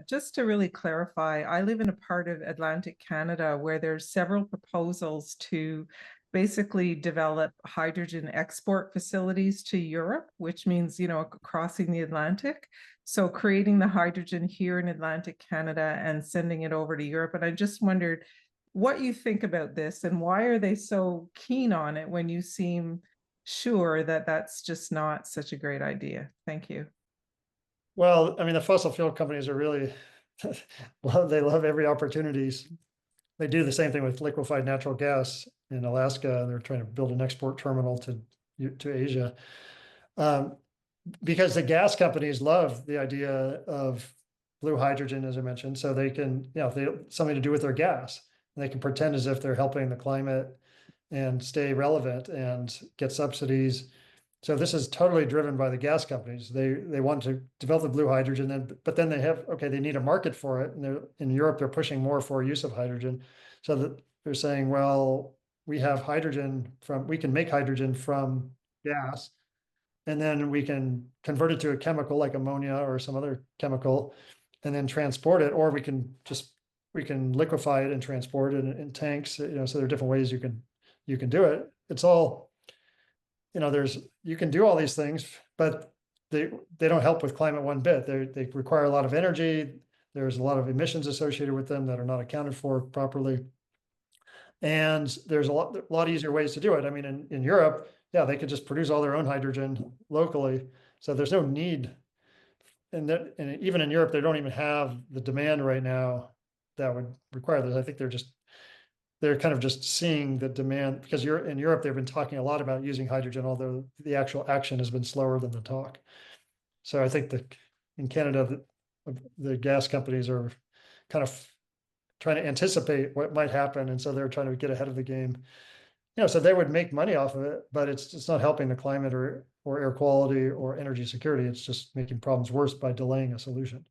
Just to really clarify, I live in a part of Atlantic Canada where there's several proposals to basically develop hydrogen export facilities to Europe, which means, crossing the Atlantic. So creating the hydrogen here in Atlantic Canada and sending it over to Europe. And I just wondered what you think about this and why are they so keen on it when you seem sure that that's just not such a great idea? Thank you. Well, I mean, the fossil fuel companies are really, they love every opportunities. They do the same thing with liquefied natural gas in Alaska. They're trying to build an export terminal to Asia. Because the gas companies love the idea of blue hydrogen, as I mentioned, so they can, if they something to do with their gas, and they can pretend as if they're helping the climate and stay relevant and get subsidies. So this is totally driven by the gas companies. They want to develop the blue hydrogen, but then they need a market for it. And in Europe, they're pushing more for use of hydrogen. So that they're saying, well, we can make hydrogen from gas, and then we can convert it to a chemical like ammonia or some other chemical, and then transport it, or we can liquefy it and transport it in tanks. So there are different ways you can do it. It's all, you can do all these things, but they don't help with climate one bit. They require a lot of energy. There's a lot of emissions associated with them that are not accounted for properly. And there's a lot easier ways to do it. I mean, in Europe, yeah, they could just produce all their own hydrogen locally. So there's no need. And even in Europe, they don't even have the demand right now that would require this. I think they're kind of just seeing the demand, because in Europe, they've been talking a lot about using hydrogen, although the actual action has been slower than the talk. So I think that in Canada, the gas companies are kind of trying to anticipate what might happen, and so they're trying to get ahead of the game. So they would make money off of it, but it's not helping the climate or air quality or energy security. It's just making problems worse by delaying a solution.